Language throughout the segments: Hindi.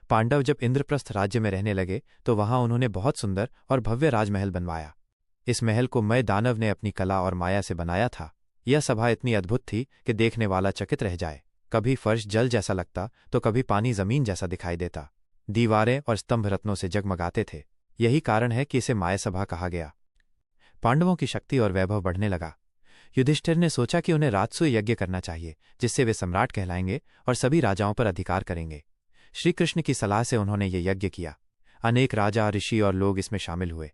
पांडव जब इंद्रप्रस्थ राज्य में रहने लगे तो वहां उन्होंने बहुत सुंदर और भव्य राजमहल बनवाया। इस महल को मय दानव ने अपनी कला और माया से बनाया था। यह सभा इतनी अद्भुत थी कि देखने वाला चकित रह जाए। कभी फर्श जल जैसा लगता तो कभी पानी जमीन जैसा दिखाई देता। दीवारें और स्तंभ रत्नों से जगमगाते थे। यही कारण है कि इसे माया सभा कहा गया। पांडवों की शक्ति और वैभव बढ़ने लगा। युधिष्ठिर ने सोचा कि उन्हें राजसूय यज्ञ करना चाहिए, जिससे वे सम्राट कहलाएंगे और सभी राजाओं पर अधिकार करेंगे। श्री कृष्ण की सलाह से उन्होंने ये यज्ञ किया। अनेक राजा, ऋषि और लोग इसमें शामिल हुए।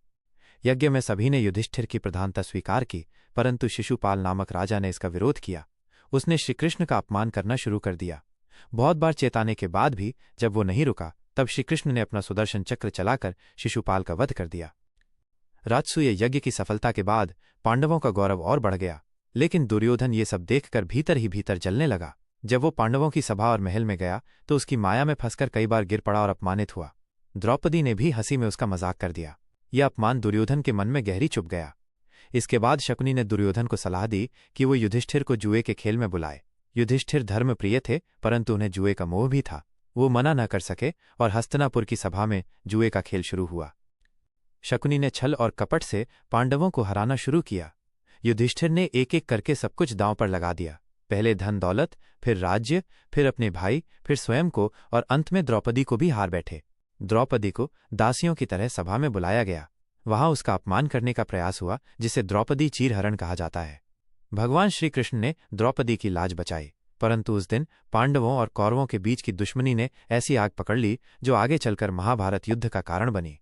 यज्ञ में सभी ने युधिष्ठिर की प्रधानता स्वीकार की, परंतु शिशुपाल नामक राजा ने इसका विरोध किया। उसने श्रीकृष्ण का अपमान करना शुरू कर दिया। बहुत बार चेताने के बाद भी जब वो नहीं रुका, तब श्रीकृष्ण ने अपना सुदर्शन चक्र चलाकर शिशुपाल का वध कर दिया। राजसूय यज्ञ की सफलता के बाद पांडवों का गौरव और बढ़ गया, लेकिन दुर्योधन ये सब देखकर भीतर ही भीतर जलने लगा। जब वो पांडवों की सभा और महल में गया तो उसकी माया में फंसकर कई बार गिर पड़ा और अपमानित हुआ। द्रौपदी ने भी हंसी में उसका मजाक कर दिया। यह अपमान दुर्योधन के मन में गहरी चुभ गया। इसके बाद शकुनी ने दुर्योधन को सलाह दी कि वो युधिष्ठिर को जुए के खेल में बुलाए। युधिष्ठिर धर्मप्रिय थे, परंतु उन्हें जुए का मोह भी था। वो मना न कर सके और हस्तिनापुर की सभा में जुए का खेल शुरू हुआ। शकुनी ने छल और कपट से पांडवों को हराना शुरू किया। युधिष्ठिर ने एक एक करके सब कुछ दांव पर लगा दिया। पहले धन दौलत, फिर राज्य, फिर अपने भाई, फिर स्वयं को और अंत में द्रौपदी को भी हार बैठे। द्रौपदी को दासियों की तरह सभा में बुलाया गया। वहां उसका अपमान करने का प्रयास हुआ, जिसे द्रौपदी चीरहरण कहा जाता है। भगवान श्री कृष्ण ने द्रौपदी की लाज बचाई, परंतु उस दिन पांडवों और कौरवों के बीच की दुश्मनी ने ऐसी आग पकड़ ली जो आगे चलकर महाभारत युद्ध का कारण बनी।